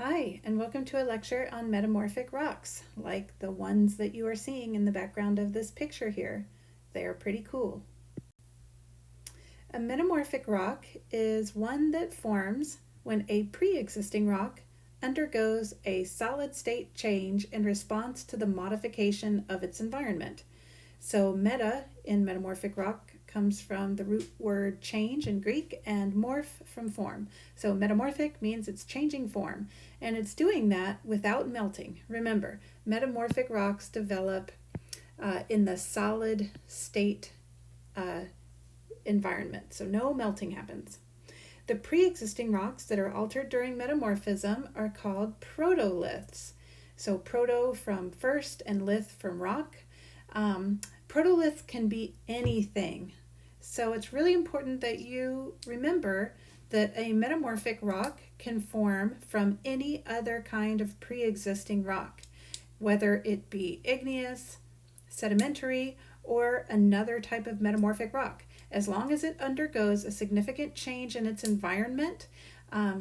Hi, and welcome to a lecture on metamorphic rocks, like the ones that you are seeing in the background of this picture here. They are pretty cool. A metamorphic rock is one that forms when a pre-existing rock undergoes a solid state change in response to the modification of its environment. So meta in metamorphic rock comes from the root word change in Greek and morph from form. So metamorphic means it's changing form, and it's doing that without melting. Remember, metamorphic rocks develop in the solid state environment, so no melting happens. The pre-existing rocks that are altered during metamorphism are called protoliths. So proto from first and lith from rock. Protolith can be anything. So it's really important that you remember that a metamorphic rock can form from any other kind of pre-existing rock, whether it be igneous, sedimentary, or another type of metamorphic rock. As long as it undergoes a significant change in its environment,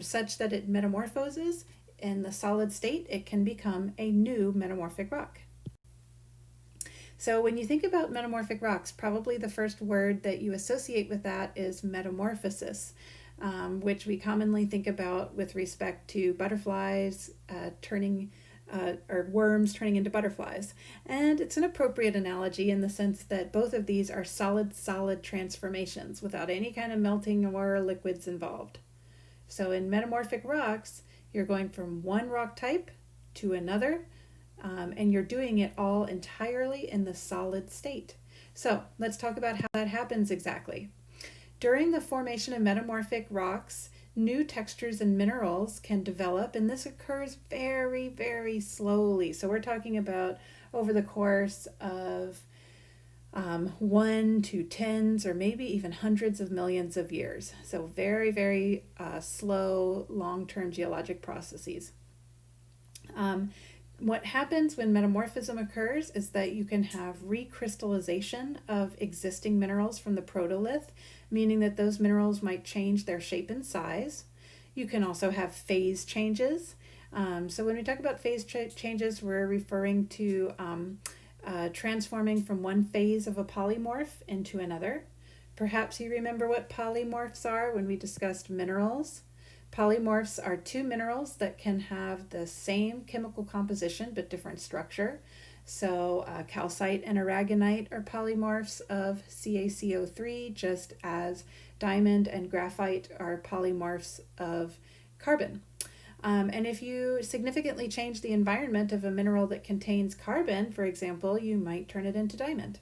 such that it metamorphoses in the solid state, it can become a new metamorphic rock. So when you think about metamorphic rocks, probably the first word that you associate with that is metamorphosis, which we commonly think about with respect to butterflies or worms turning into butterflies. And it's an appropriate analogy in the sense that both of these are solid-solid transformations without any kind of melting or liquids involved. So in metamorphic rocks, you're going from one rock type to another, and you're doing it all entirely in the solid state. So let's talk about how that happens exactly. During the formation of metamorphic rocks, new textures and minerals can develop, and this occurs very, very slowly. So we're talking about over the course of 1 to tens or maybe even hundreds of millions of years. So very, very slow, long-term geologic processes. What happens when metamorphism occurs is that you can have recrystallization of existing minerals from the protolith, meaning that those minerals might change their shape and size. You can also have phase changes. So when we talk about phase changes, we're referring to transforming from one phase of a polymorph into another. Perhaps you remember what polymorphs are when we discussed minerals. Polymorphs are two minerals that can have the same chemical composition but different structure. So calcite and aragonite are polymorphs of CaCO3, just as diamond and graphite are polymorphs of carbon. And if you significantly change the environment of a mineral that contains carbon, for example, you might turn it into diamond.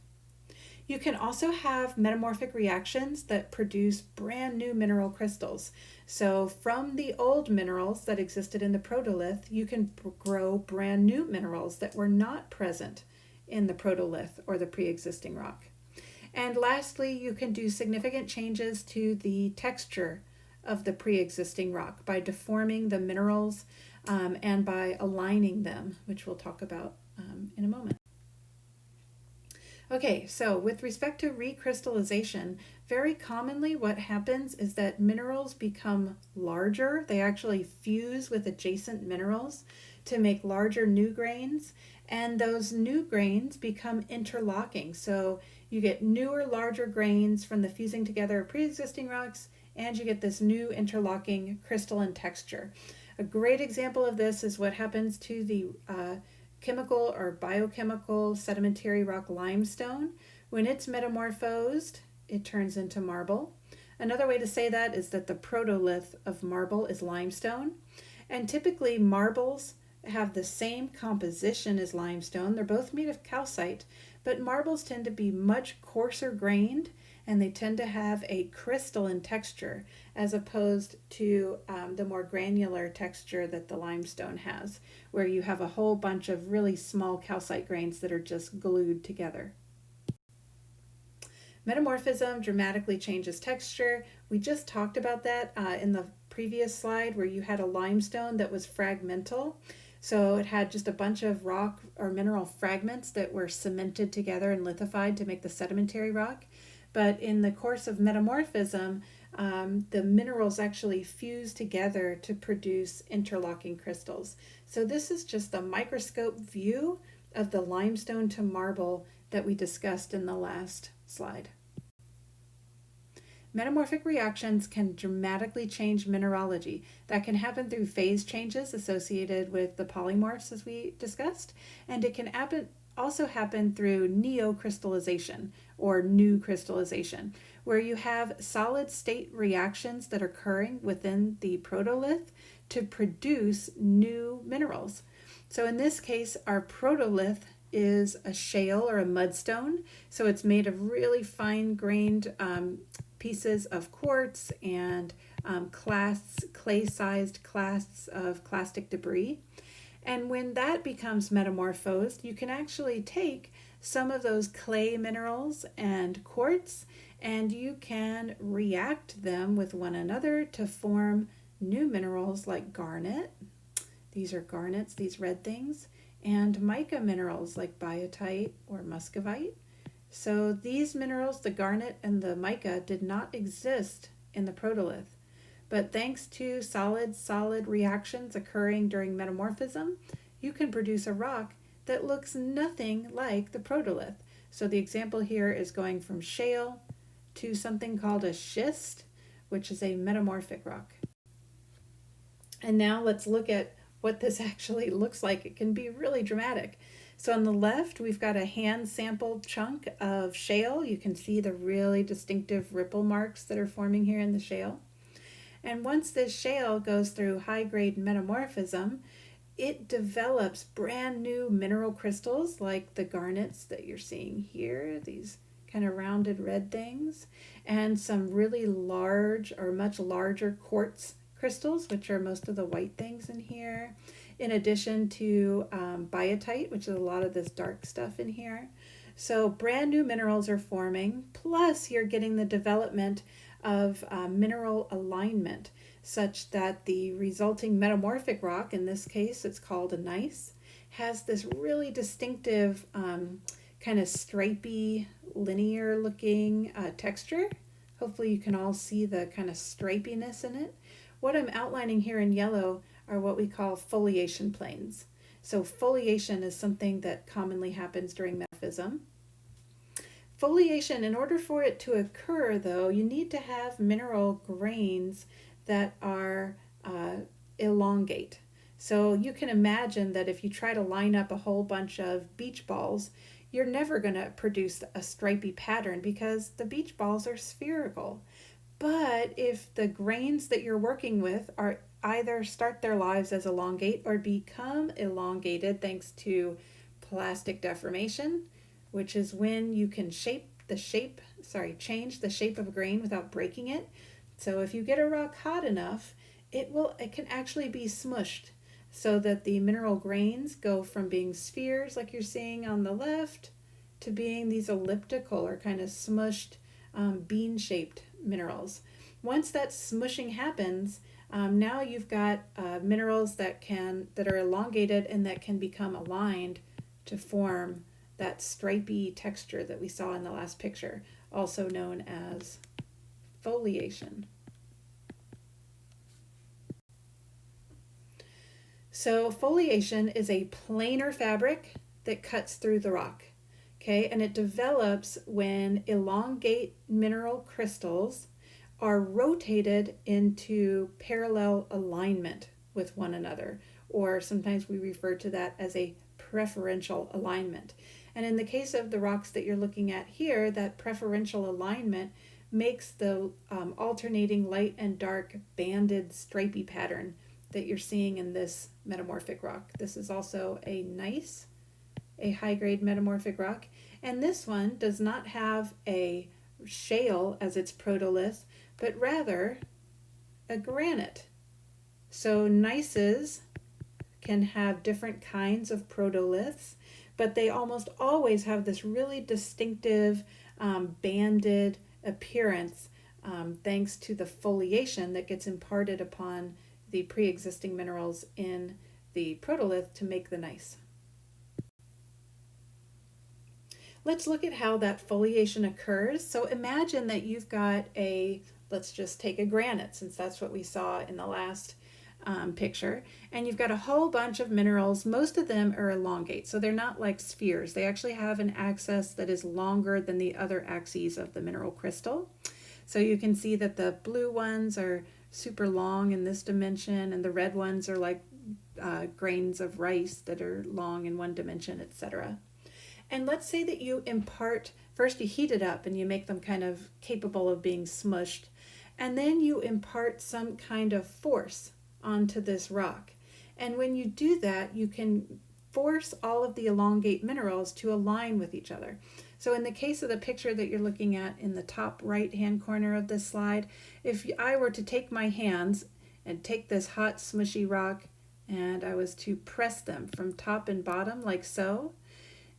You can also have metamorphic reactions that produce brand new mineral crystals. So from the old minerals that existed in the protolith, you can grow brand new minerals that were not present in the protolith or the pre-existing rock. And lastly, you can do significant changes to the texture of the pre-existing rock by deforming the minerals and by aligning them, which we'll talk about in a moment. Okay, so with respect to recrystallization, very commonly what happens is that minerals become larger. They actually fuse with adjacent minerals to make larger new grains, and those new grains become interlocking. So you get newer, larger grains from the fusing together of pre-existing rocks, and you get this new interlocking crystalline texture. A great example of this is what happens to the chemical or biochemical sedimentary rock limestone. When it's metamorphosed, it turns into marble. Another way to say that is that the protolith of marble is limestone. And typically marbles have the same composition as limestone. They're both made of calcite, but marbles tend to be much coarser grained, and they tend to have a crystalline texture as opposed to the more granular texture that the limestone has, where you have a whole bunch of really small calcite grains that are just glued together. Metamorphism dramatically changes texture. We just talked about that in the previous slide where you had a limestone that was fragmental. So it had just a bunch of rock or mineral fragments that were cemented together and lithified to make the sedimentary rock. But in the course of metamorphism, the minerals actually fuse together to produce interlocking crystals. So this is just a microscope view of the limestone to marble that we discussed in the last slide. Metamorphic reactions can dramatically change mineralogy. That can happen through phase changes associated with the polymorphs, as we discussed, and it can also happen through neocrystallization or new crystallization, where you have solid state reactions that are occurring within the protolith to produce new minerals. So in this case, our protolith is a shale or a mudstone. So it's made of really fine-grained pieces of quartz and clay-sized clasts of clastic debris. And when that becomes metamorphosed, you can actually take some of those clay minerals and quartz and you can react them with one another to form new minerals like garnet. These are garnets, these red things, and mica minerals like biotite or muscovite. So these minerals, the garnet and the mica, did not exist in the protolith. But thanks to solid-solid reactions occurring during metamorphism, you can produce a rock that looks nothing like the protolith. So the example here is going from shale to something called a schist, which is a metamorphic rock. And now let's look at what this actually looks like. It can be really dramatic. So on the left, we've got a hand-sampled chunk of shale. You can see the really distinctive ripple marks that are forming here in the shale. And once this shale goes through high-grade metamorphism, it develops brand new mineral crystals like the garnets that you're seeing here, these kind of rounded red things, and some really large or much larger quartz crystals, which are most of the white things in here, in addition to biotite, which is a lot of this dark stuff in here. So brand new minerals are forming, plus you're getting the development of mineral alignment, such that the resulting metamorphic rock, in this case it's called a gneiss, has this really distinctive kind of stripy, linear looking texture. Hopefully you can all see the kind of stripiness in it. What I'm outlining here in yellow are what we call foliation planes. So foliation is something that commonly happens during metamorphism. Foliation, in order for it to occur though, you need to have mineral grains that are elongate. So you can imagine that if you try to line up a whole bunch of beach balls, you're never going to produce a stripy pattern because the beach balls are spherical. But if the grains that you're working with are either start their lives as elongate or become elongated thanks to plastic deformation, which is when you can change the shape of a grain without breaking it. So if you get a rock hot enough, it can actually be smushed so that the mineral grains go from being spheres like you're seeing on the left to being these elliptical or kind of smushed bean-shaped minerals. Once that smushing happens, now you've got minerals that are elongated and that can become aligned to form that stripy texture that we saw in the last picture, also known as foliation. So foliation is a planar fabric that cuts through the rock, okay? And it develops when elongate mineral crystals are rotated into parallel alignment with one another, or sometimes we refer to that as a preferential alignment. And in the case of the rocks that you're looking at here, that preferential alignment makes the alternating light and dark banded stripy pattern that you're seeing in this metamorphic rock. This is also a gneiss, a high-grade metamorphic rock, and this one does not have a shale as its protolith, but rather a granite. So gneisses can have different kinds of protoliths, but they almost always have this really distinctive banded appearance thanks to the foliation that gets imparted upon the pre-existing minerals in the protolith to make the gneiss. Let's look at how that foliation occurs. So imagine that you've got a let's just take a granite, since that's what we saw in the last picture. And you've got a whole bunch of minerals. Most of them are elongate, so they're not like spheres. They actually have an axis that is longer than the other axes of the mineral crystal. So you can see that the blue ones are super long in this dimension, and the red ones are like grains of rice that are long in one dimension, etc. And let's say that you impart, first you heat it up and you make them kind of capable of being smushed, and then you impart some kind of force onto this rock. And when you do that, you can force all of the elongate minerals to align with each other. So in the case of the picture that you're looking at in the top right hand corner of this slide, if I were to take my hands and take this hot smushy rock and I was to press them from top and bottom like so,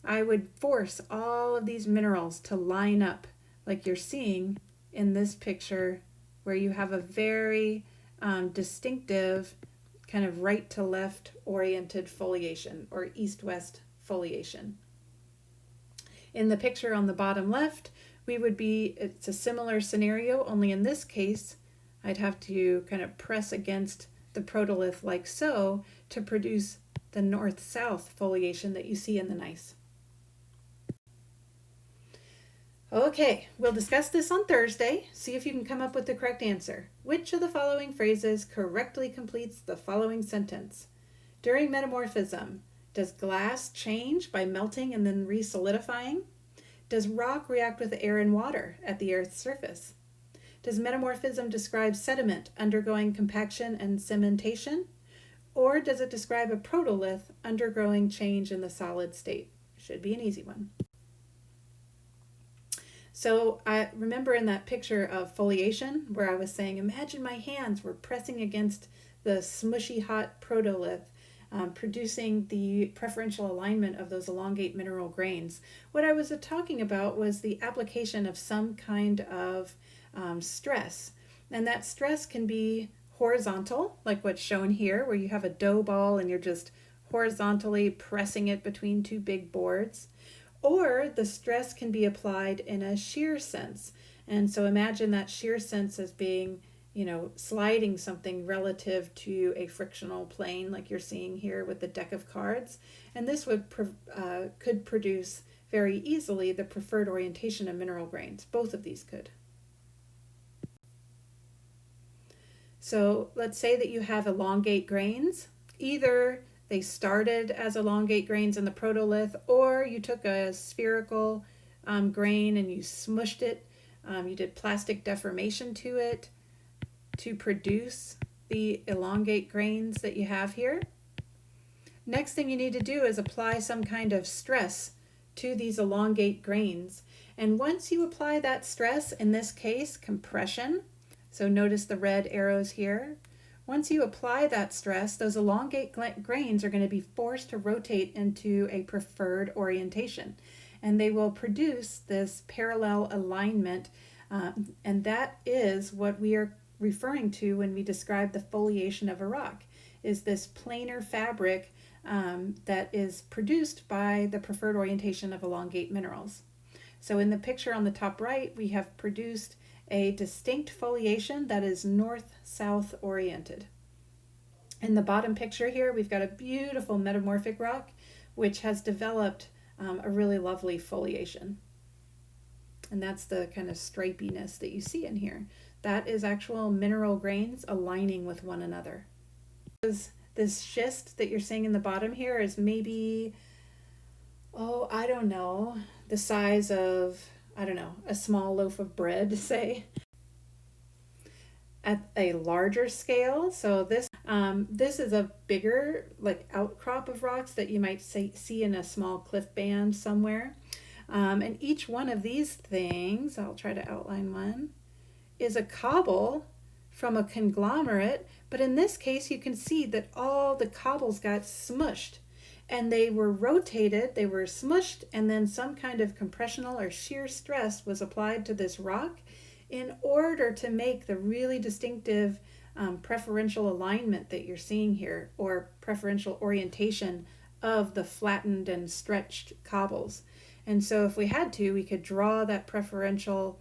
I would force all of these minerals to line up like you're seeing in this picture, where you have a very distinctive kind of right to left oriented foliation, or east-west foliation. In the picture on the bottom left, it's a similar scenario, only in this case, I'd have to kind of press against the protolith like so to produce the north-south foliation that you see in the gneiss. Okay, we'll discuss this on Thursday. See if you can come up with the correct answer. Which of the following phrases correctly completes the following sentence? During metamorphism, does glass change by melting and then re-solidifying? Does rock react with air and water at the Earth's surface? Does metamorphism describe sediment undergoing compaction and cementation? Or does it describe a protolith undergoing change in the solid state? Should be an easy one. So I remember in that picture of foliation where I was saying, imagine my hands were pressing against the smushy hot protolith, producing the preferential alignment of those elongate mineral grains. What I was talking about was the application of some kind of stress. And that stress can be horizontal, like what's shown here, where you have a dough ball and you're just horizontally pressing it between two big boards. Or the stress can be applied in a shear sense. And so imagine that shear sense as being, sliding something relative to a frictional plane like you're seeing here with the deck of cards. And this could produce very easily the preferred orientation of mineral grains. Both of these could. So let's say that you have elongate grains. Either they started as elongate grains in the protolith, or you took a spherical grain and you smushed it. You did plastic deformation to it to produce the elongate grains that you have here. Next thing you need to do is apply some kind of stress to these elongate grains. And once you apply that stress, in this case, compression, so notice the red arrows here. Once you apply that stress, those elongate grains are going to be forced to rotate into a preferred orientation. And they will produce this parallel alignment. And that is what we are referring to when we describe the foliation of a rock, is this planar fabric that is produced by the preferred orientation of elongate minerals. So in the picture on the top right, we have produced a distinct foliation that is north-south oriented. In the bottom picture here, we've got a beautiful metamorphic rock which has developed a really lovely foliation. And that's the kind of stripiness that you see in here. That is actual mineral grains aligning with one another. This schist that you're seeing in the bottom here is maybe, I don't know, the size of, a small loaf of bread, say. At a larger scale, so this is a bigger outcrop of rocks that you might see in a small cliff band somewhere. And each one of these things, I'll try to outline one, is a cobble from a conglomerate, but in this case you can see that all the cobbles got smushed and they were rotated, they were smushed, and then some kind of compressional or shear stress was applied to this rock in order to make the really distinctive preferential alignment that you're seeing here, or preferential orientation of the flattened and stretched cobbles. And so if we had to, we could draw that preferential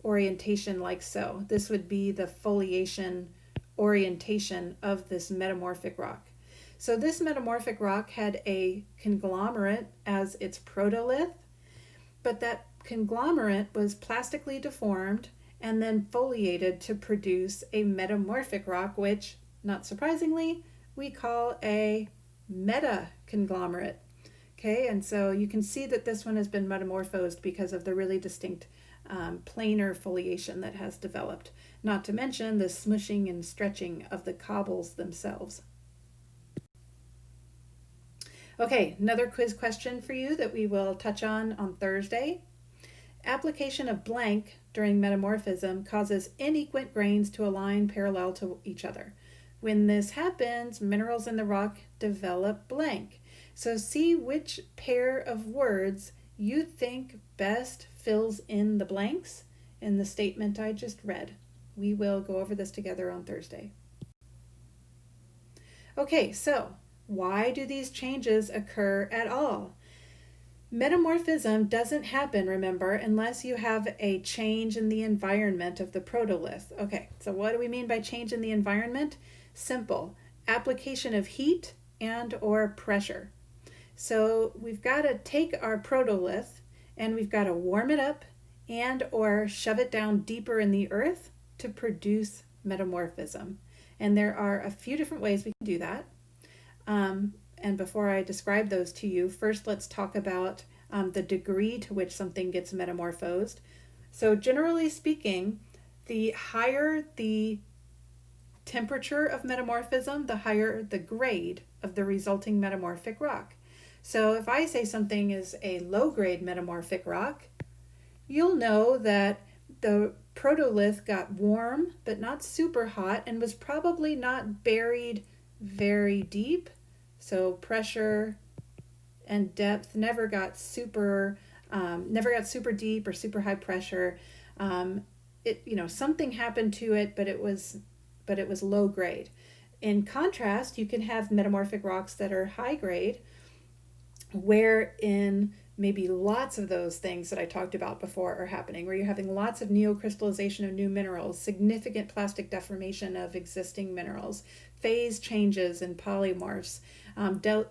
orientation like so. This would be the foliation orientation of this metamorphic rock. So this metamorphic rock had a conglomerate as its protolith, but that conglomerate was plastically deformed and then foliated to produce a metamorphic rock, which, not surprisingly, we call a metaconglomerate. Okay, and so you can see that this one has been metamorphosed because of the really distinct planar foliation that has developed, not to mention the smushing and stretching of the cobbles themselves. Okay, another quiz question for you that we will touch on Thursday. Application of blank during metamorphism causes inequal grains to align parallel to each other. When this happens, minerals in the rock develop blank. So see which pair of words you think best fills in the blanks in the statement I just read. We will go over this together on Thursday. Okay, so why do these changes occur at all? Metamorphism doesn't happen, remember, unless you have a change in the environment of the protolith. Okay, so what do we mean by change in the environment? Simple. Application of heat and or pressure. So we've got to take our protolith and we've got to warm it up and or shove it down deeper in the earth to produce metamorphism. And there are a few different ways we can do that. And before I describe those to you, first let's talk about the degree to which something gets metamorphosed. So generally speaking, the higher the temperature of metamorphism, the higher the grade of the resulting metamorphic rock. So if I say something is a low-grade metamorphic rock, you'll know that the protolith got warm but not super hot and was probably not buried very deep. So pressure and depth never got super deep or super high pressure. Something happened to it, but it was low grade. In contrast, you can have metamorphic rocks that are high grade, wherein maybe lots of those things that I talked about before are happening, where you're having lots of neocrystallization of new minerals, significant plastic deformation of existing minerals, phase changes in polymorphs, a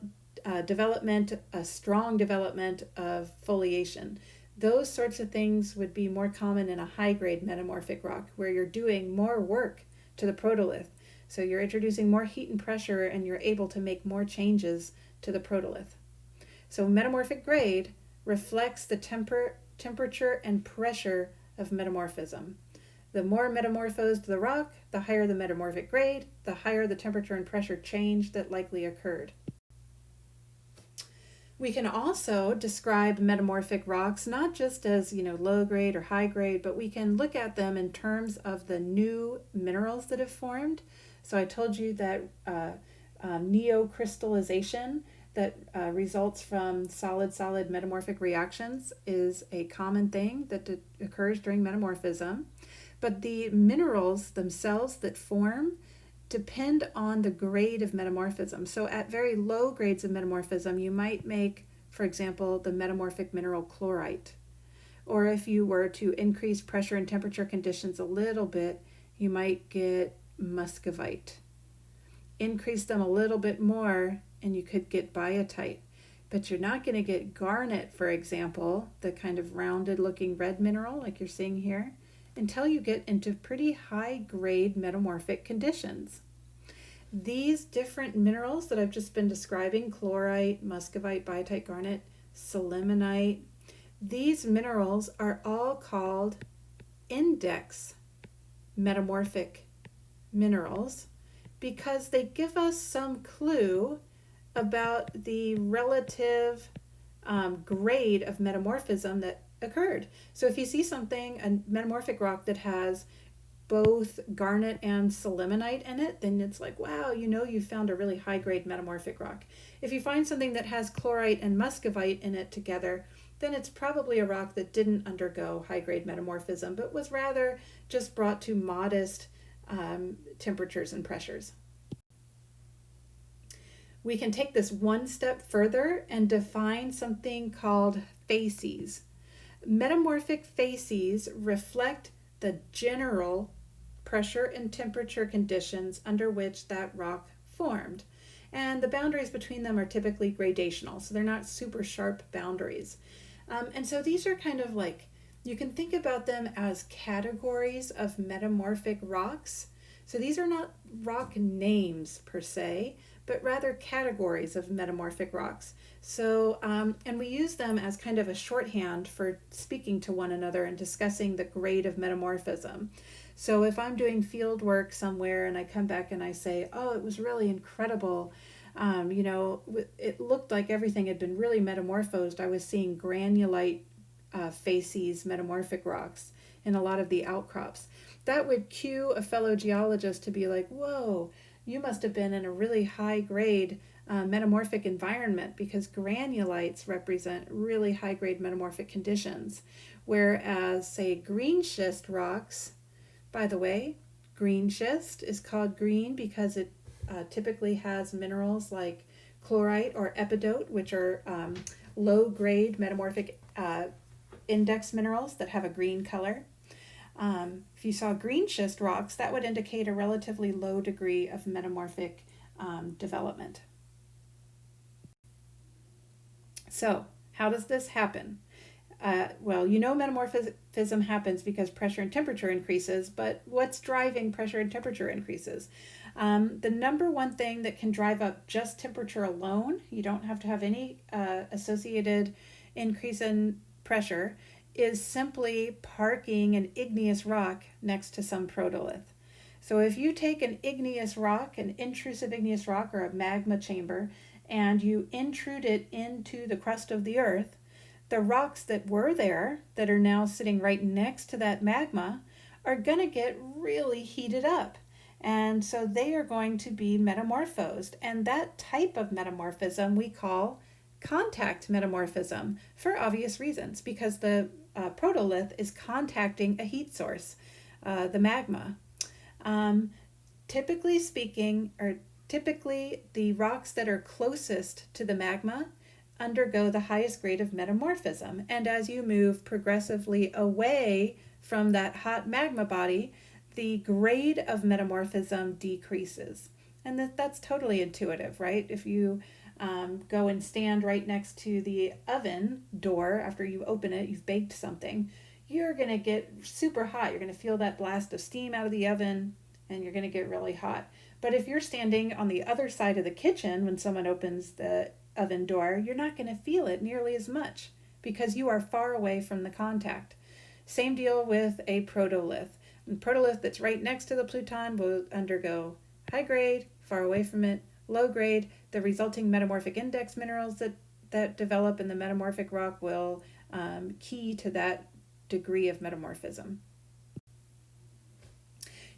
strong development of foliation. Those sorts of things would be more common in a high-grade metamorphic rock, where you're doing more work to the protolith. So you're introducing more heat and pressure, and you're able to make more changes to the protolith. So metamorphic grade reflects the temperature and pressure of metamorphism. The more metamorphosed the rock, the higher the metamorphic grade, the higher the temperature and pressure change that likely occurred. We can also describe metamorphic rocks not just as, low grade or high grade, but we can look at them in terms of the new minerals that have formed. So I told you that neocrystallization that results from solid-solid metamorphic reactions is a common thing that occurs during metamorphism. But the minerals themselves that form depend on the grade of metamorphism. So at very low grades of metamorphism, you might make, for example, the metamorphic mineral chlorite. Or if you were to increase pressure and temperature conditions a little bit, you might get muscovite. Increase them a little bit more, and you could get biotite. But you're not going to get garnet, for example, the kind of rounded looking red mineral like you're seeing here, until you get into pretty high grade metamorphic conditions. These different minerals that I've just been describing, chlorite, muscovite, biotite, garnet, selimanite, these minerals are all called index metamorphic minerals because they give us some clue about the relative grade of metamorphism that occurred. So if you see something, a metamorphic rock that has both garnet and selimanite in it, then it's like, wow, you found a really high grade metamorphic rock. If you find something that has chlorite and muscovite in it together, then it's probably a rock that didn't undergo high grade metamorphism, but was rather just brought to modest temperatures and pressures. We can take this one step further and define something called facies. Metamorphic facies reflect the general pressure and temperature conditions under which that rock formed. And the boundaries between them are typically gradational, so they're not super sharp boundaries. And so these are kind of like, you can think about them as categories of metamorphic rocks. So these are not rock names per se, but rather categories of metamorphic rocks. So, and we use them as kind of a shorthand for speaking to one another and discussing the grade of metamorphism. So if I'm doing field work somewhere and I come back and I say, oh, it was really incredible, it looked like everything had been really metamorphosed. I was seeing granulite facies metamorphic rocks in a lot of the outcrops. That would cue a fellow geologist to be like, whoa, you must have been in a really high grade metamorphic environment, because granulites represent really high grade metamorphic conditions. Whereas, say, green schist rocks, by the way, green schist is called green because it typically has minerals like chlorite or epidote, which are low grade metamorphic index minerals that have a green color. If you saw green schist rocks, that would indicate a relatively low degree of metamorphic development. So, how does this happen? Metamorphism happens because pressure and temperature increases, but what's driving pressure and temperature increases? The number one thing that can drive up just temperature alone, you don't have to have any associated increase in pressure, is simply parking an igneous rock next to some protolith. So if you take an igneous rock, an intrusive igneous rock or a magma chamber, and you intrude it into the crust of the earth, the rocks that were there, that are now sitting right next to that magma, are going to get really heated up. And so they are going to be metamorphosed. And that type of metamorphism we call contact metamorphism, for obvious reasons, because the protolith is contacting a heat source, the magma. Typically the rocks that are closest to the magma undergo the highest grade of metamorphism. And as you move progressively away from that hot magma body, the grade of metamorphism decreases. And that's totally intuitive, right? If you go and stand right next to the oven door after you open it, you've baked something, you're going to get super hot. You're going to feel that blast of steam out of the oven, and you're going to get really hot. But if you're standing on the other side of the kitchen when someone opens the oven door, you're not going to feel it nearly as much because you are far away from the contact. Same deal with a protolith. A protolith that's right next to the pluton will undergo high grade, far away from it, low grade. The resulting metamorphic index minerals that develop in the metamorphic rock will key to that degree of metamorphism.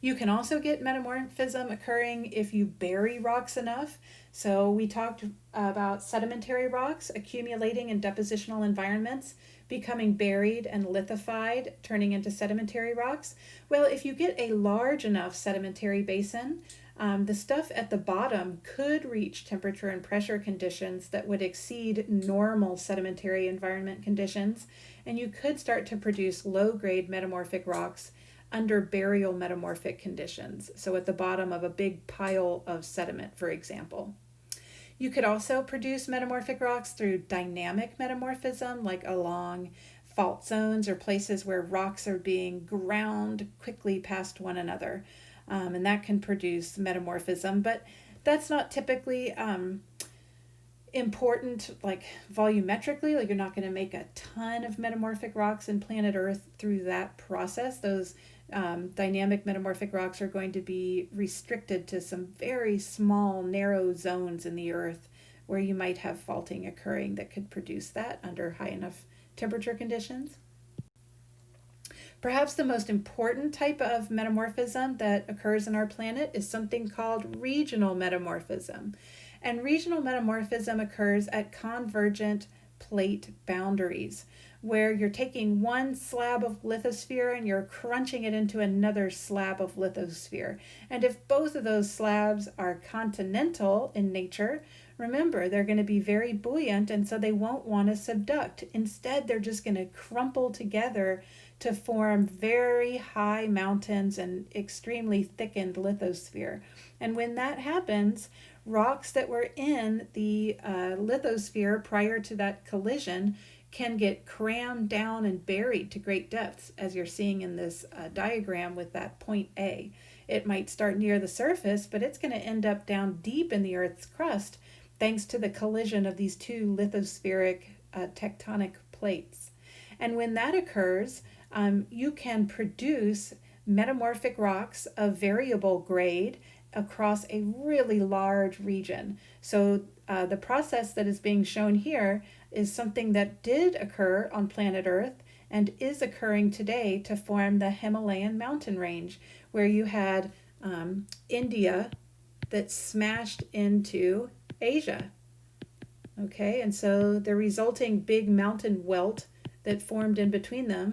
You can also get metamorphism occurring if you bury rocks enough. So we talked about sedimentary rocks accumulating in depositional environments, becoming buried and lithified, turning into sedimentary rocks. Well, if you get a large enough sedimentary basin, the stuff at the bottom could reach temperature and pressure conditions that would exceed normal sedimentary environment conditions, and you could start to produce low-grade metamorphic rocks under burial metamorphic conditions, so at the bottom of a big pile of sediment, for example. You could also produce metamorphic rocks through dynamic metamorphism, like along fault zones or places where rocks are being ground quickly past one another. And that can produce metamorphism, but that's not typically important, like volumetrically. Like, you're not going to make a ton of metamorphic rocks in planet Earth through that process. Those dynamic metamorphic rocks are going to be restricted to some very small, narrow zones in the Earth where you might have faulting occurring that could produce that under high enough temperature conditions. Perhaps the most important type of metamorphism that occurs in our planet is something called regional metamorphism. And regional metamorphism occurs at convergent plate boundaries, where you're taking one slab of lithosphere and you're crunching it into another slab of lithosphere. And if both of those slabs are continental in nature, remember, they're going to be very buoyant, and so they won't want to subduct. Instead, they're just going to crumple together to form very high mountains and extremely thickened lithosphere. And when that happens, rocks that were in the lithosphere prior to that collision can get crammed down and buried to great depths, as you're seeing in this diagram with that point A. It might start near the surface, but it's going to end up down deep in the Earth's crust thanks to the collision of these two lithospheric tectonic plates. And when that occurs, you can produce metamorphic rocks of variable grade across a really large region. So the process that is being shown here is something that did occur on planet Earth and is occurring today to form the Himalayan mountain range, where you had India that smashed into Asia. Okay, and so the resulting big mountain welt that formed in between them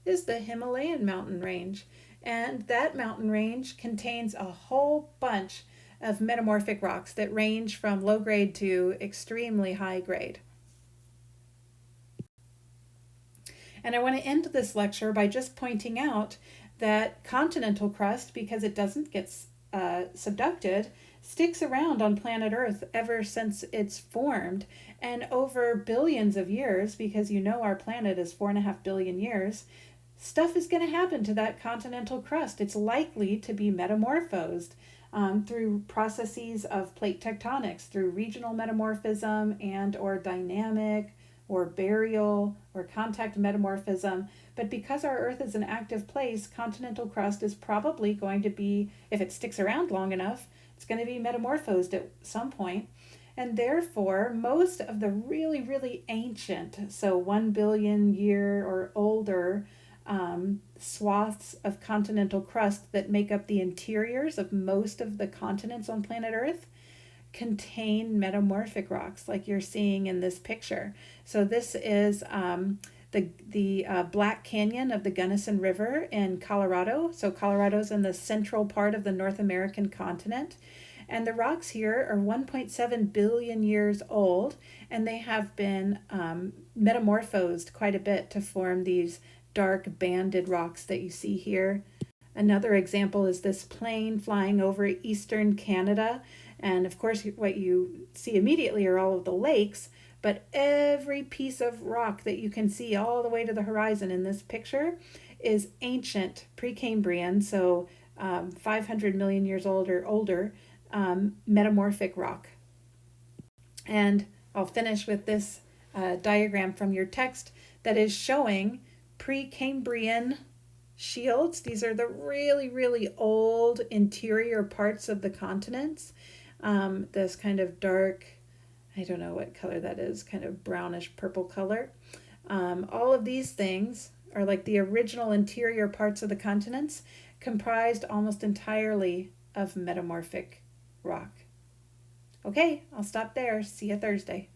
is the Himalayan mountain range. And that mountain range contains a whole bunch of metamorphic rocks that range from low grade to extremely high grade. And I want to end this lecture by just pointing out that continental crust, because it doesn't get subducted, sticks around on planet Earth ever since it's formed. And over billions of years, because you know our planet is 4.5 billion years, stuff is going to happen to that continental crust. It's likely to be metamorphosed through processes of plate tectonics, through regional metamorphism and or dynamic or burial or contact metamorphism. But because our Earth is an active place, continental crust is probably going to be, if it sticks around long enough, it's going to be metamorphosed at some point. And therefore, most of the really, really ancient, so 1 billion year or older swaths of continental crust that make up the interiors of most of the continents on planet Earth contain metamorphic rocks like you're seeing in this picture. So this is the Black Canyon of the Gunnison River in Colorado. So Colorado's in the central part of the North American continent. And the rocks here are 1.7 billion years old, and they have been metamorphosed quite a bit to form these dark banded rocks that you see here. Another example is this plane flying over eastern Canada. And of course, what you see immediately are all of the lakes, but every piece of rock that you can see all the way to the horizon in this picture is ancient Precambrian, so 500 million years old or older, metamorphic rock. And I'll finish with this diagram from your text that is showing Precambrian shields. These are the really, really old interior parts of the continents. This kind of dark, I don't know what color that is, kind of brownish purple color. All of these things are like the original interior parts of the continents, comprised almost entirely of metamorphic rock. Okay, I'll stop there. See you Thursday.